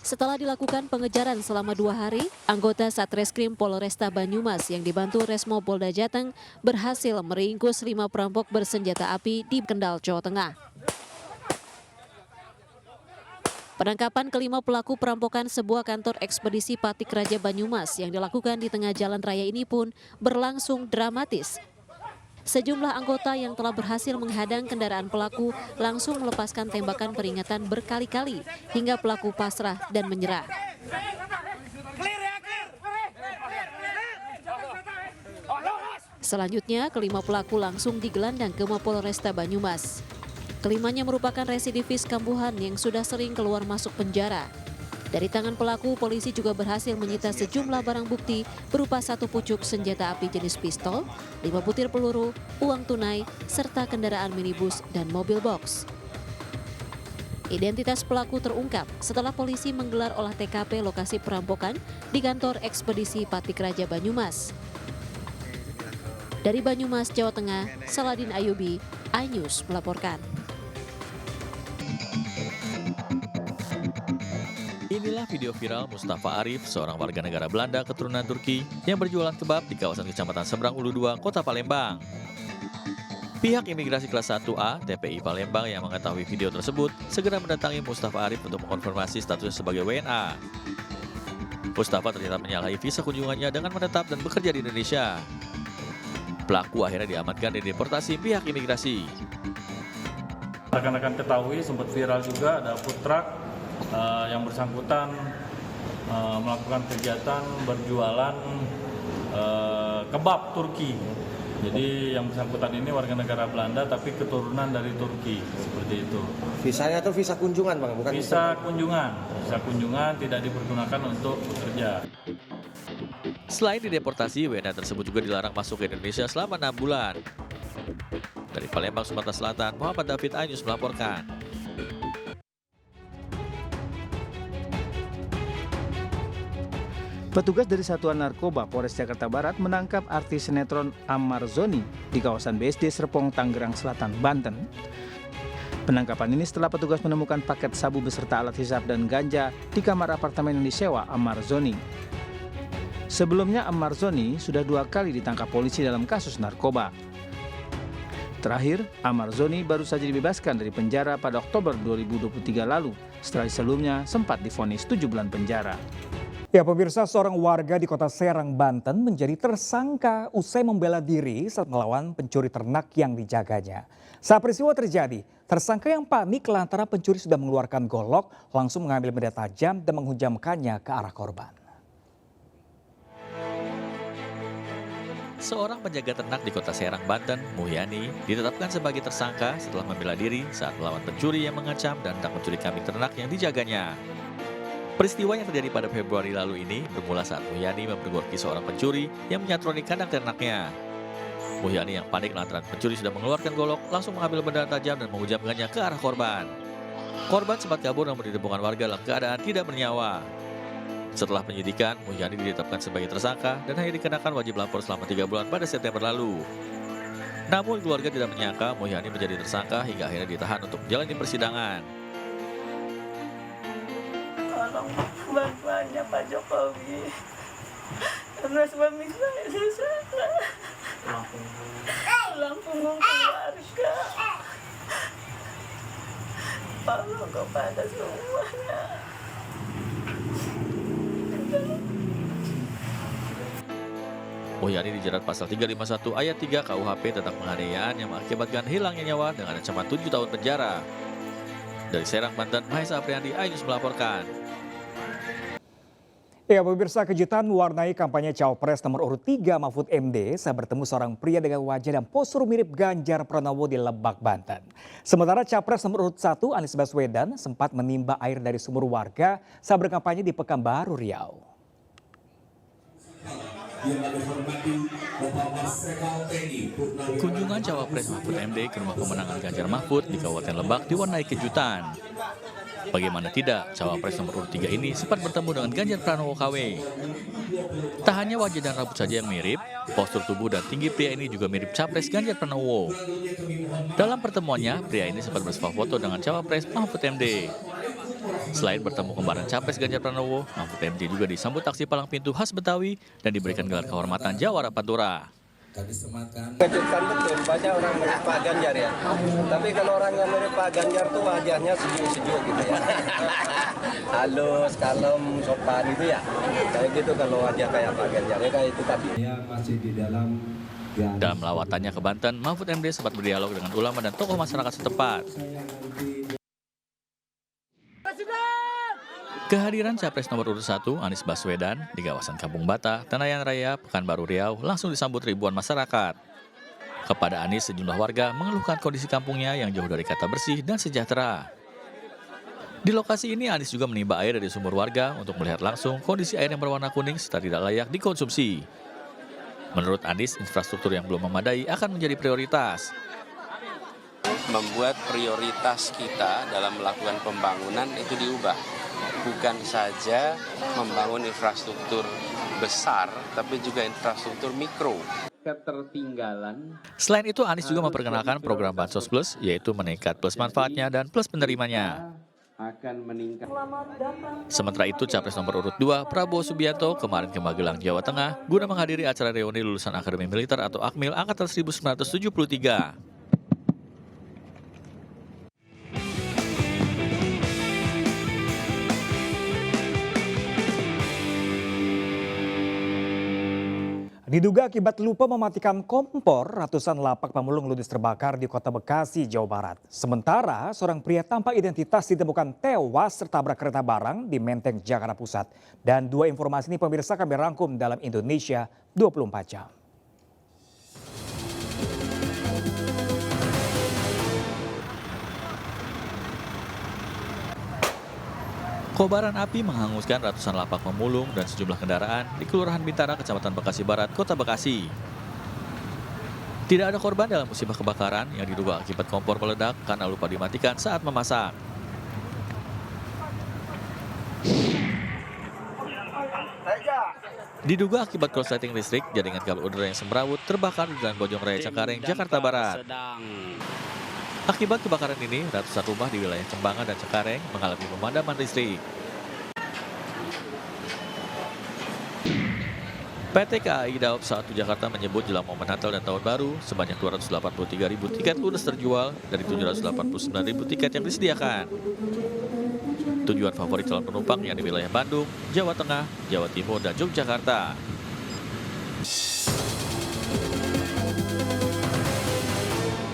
Setelah dilakukan pengejaran selama 2 hari, anggota Satreskrim Polresta Banyumas yang dibantu Resmo Polda Jateng berhasil meringkus 5 perampok bersenjata api di Kendal, Jawa Tengah. Penangkapan kelima pelaku perampokan sebuah kantor ekspedisi Patik Raja Banyumas yang dilakukan di tengah jalan raya ini pun berlangsung dramatis. Sejumlah anggota yang telah berhasil menghadang kendaraan pelaku langsung melepaskan tembakan peringatan berkali-kali hingga pelaku pasrah dan menyerah. Selanjutnya, kelima pelaku langsung digelandang ke Mapolresta Banyumas. Kelimanya merupakan residivis kambuhan yang sudah sering keluar masuk penjara. Dari tangan pelaku, polisi juga berhasil menyita sejumlah barang bukti berupa 1 pucuk senjata api jenis pistol, 5 butir peluru, uang tunai, serta kendaraan minibus dan mobil box. Identitas pelaku terungkap setelah polisi menggelar olah TKP lokasi perampokan di kantor ekspedisi Patik Raja Banyumas. Dari Banyumas, Jawa Tengah, Saladin Ayubi, iNews melaporkan. Inilah video viral Mustafa Arif, seorang warga negara Belanda keturunan Turki yang berjualan kebab di kawasan Kecamatan Seberang Ulu 2, Kota Palembang. Pihak imigrasi kelas 1A TPI Palembang yang mengetahui video tersebut segera mendatangi Mustafa Arif untuk mengonfirmasi statusnya sebagai WNA. Mustafa ternyata menyalahi visa kunjungannya dengan menetap dan bekerja di Indonesia. Pelaku akhirnya diamankan dan deportasi pihak imigrasi. Rekan-rekan ketahui sempat viral juga ada food truck yang bersangkutan melakukan kegiatan berjualan kebab Turki. Jadi yang bersangkutan ini warga negara Belanda tapi keturunan dari Turki, seperti itu. Visanya atau visa kunjungan, Bang? Bukan visa kunjungan. Visa kunjungan tidak dipergunakan untuk bekerja. Selain dideportasi, WNA tersebut juga dilarang masuk ke Indonesia selama 6 bulan. Dari Palembang, Sumatera Selatan, Muhammad David, iNews melaporkan. Petugas dari Satuan Narkoba Polres Jakarta Barat menangkap artis sinetron Ammar Zoni di kawasan BSD Serpong, Tangerang Selatan, Banten. Penangkapan ini setelah petugas menemukan paket sabu beserta alat hisap dan ganja di kamar apartemen yang disewa Ammar Zoni. Sebelumnya Ammar Zoni sudah 2 kali ditangkap polisi dalam kasus narkoba. Terakhir, Ammar Zoni baru saja dibebaskan dari penjara pada Oktober 2023 lalu, setelah sebelumnya sempat divonis 7 bulan penjara. Ya pemirsa, seorang warga di kota Serang, Banten menjadi tersangka usai membela diri saat melawan pencuri ternak yang dijaganya. Saat peristiwa terjadi, tersangka yang panik lantaran pencuri sudah mengeluarkan golok langsung mengambil benda tajam dan menghujamkannya ke arah korban. Seorang penjaga ternak di kota Serang, Banten, Muhyani, ditetapkan sebagai tersangka setelah membela diri saat melawan pencuri yang mengancam dan hendak mencuri kambing ternak yang dijaganya. Peristiwa yang terjadi pada Februari lalu ini bermula saat Muhyani mempergoki seorang pencuri yang menyatroni kandang ternaknya. Muhyani yang panik lantaran pencuri sudah mengeluarkan golok langsung mengambil benda tajam dan menghujamkannya ke arah korban. Korban sempat kabur namun ditemukan warga dalam keadaan tidak bernyawa. Setelah penyidikan, Muhyani ditetapkan sebagai tersangka dan hanya dikenakan wajib lapor selama 3 bulan pada September lalu. Namun keluarga tidak menyangka Muhyani menjadi tersangka hingga akhirnya ditahan untuk menjalani persidangan. Tolong bantuannya Pak Jokowi, karena suami saya susah, tulang punggung keluarga. Tolong kepada semuanya. Muhyani dijerat pasal 351 ayat 3 KUHP tentang penganiayaan yang mengakibatkan hilangnya nyawa dengan ancaman 7 tahun penjara. Dari Serang, Banten, Mahesa Apriandi, iNews melaporkan. Ya pemirsa, kejutan mewarnai kampanye Cawapres nomor urut 3 Mahfud MD saat bertemu seorang pria dengan wajah dan postur mirip Ganjar Pranowo di Lebak, Banten. Sementara Capres nomor urut 1 Anies Baswedan sempat menimba air dari sumur warga saat berkampanye di Pekanbaru, Riau. Kunjungan Cawapres Mahfud MD ke rumah pemenangan Ganjar Mahfud di Kabupaten Lebak diwarnai kejutan. Bagaimana tidak, Cawapres nomor urut 3 ini sempat bertemu dengan Ganjar Pranowo KW. Tak hanya wajah dan rambut saja yang mirip, postur tubuh dan tinggi pria ini juga mirip Capres Ganjar Pranowo. Dalam pertemuannya, pria ini sempat bersuah foto dengan Cawapres Mahfud MD. Selain bertemu kembaran Capres Ganjar Pranowo, Mahfud MD juga disambut aksi palang pintu khas Betawi dan diberikan gelar kehormatan Jawara Pantura. Mengejutkan betul, banyak orang mirip Pak Ganjar ya. Tapi kalau orang yang mirip Pak Ganjar tuh wajahnya sejuk-sejuk gitu ya. Halus, kalem, sopan gitu ya. Kayak gitu kalau wajah kayak Pak Ganjar ya kayak itu tadi. Masih di dalam Dalam lawatannya ke Banten, Mahfud MD sempat berdialog dengan ulama dan tokoh masyarakat setempat. Kehadiran Capres nomor urut 1, Anies Baswedan, di kawasan Kampung Bata, Tenayan Raya, Pekanbaru Riau, langsung disambut ribuan masyarakat. Kepada Anies, sejumlah warga mengeluhkan kondisi kampungnya yang jauh dari kata bersih dan sejahtera. Di lokasi ini, Anies juga menimba air dari sumur warga untuk melihat langsung kondisi air yang berwarna kuning serta tidak layak dikonsumsi. Menurut Anies, infrastruktur yang belum memadai akan menjadi prioritas. Membuat prioritas kita dalam melakukan pembangunan itu diubah. Bukan saja membangun infrastruktur besar, tapi juga infrastruktur mikro. Ketertinggalan. Selain itu, Anies juga memperkenalkan program Bansos Plus, yaitu meningkat plus manfaatnya dan plus penerimanya. Akan meningkat. Sementara itu, Capres nomor urut 2, Prabowo Subianto, kemarin ke Magelang, Jawa Tengah, guna menghadiri acara reuni lulusan Akademi Militer atau AKMIL Angkatan 1973. Diduga akibat lupa mematikan kompor, ratusan lapak pemulung ludes terbakar di Kota Bekasi, Jawa Barat. Sementara, seorang pria tanpa identitas ditemukan tewas tertabrak kereta barang di Menteng, Jakarta Pusat. Dan dua informasi ini pemirsa kami rangkum dalam Indonesia 24 jam. Kobaran api menghanguskan ratusan lapak pemulung dan sejumlah kendaraan di Kelurahan Bintara, Kecamatan Bekasi Barat, Kota Bekasi. Tidak ada korban dalam musibah kebakaran yang diduga akibat kompor meledak karena lupa dimatikan saat memasak. Diduga akibat korsleting listrik, jaringan kabel udara yang semrawut terbakar di Jalan Bojong Raya Cengkareng, Jakarta Barat. Akibat kebakaran ini, ratusan rumah di wilayah Cembangan dan Cengkareng mengalami pemadaman listrik. PT KAI Daob 1 Jakarta menyebut jelang momen Natal dan Tahun Baru, sebanyak 283.000 tiket ludes terjual dari 789.000 tiket yang disediakan. Tujuan favorit calon penumpang yang di wilayah Bandung, Jawa Tengah, Jawa Timur, dan Yogyakarta.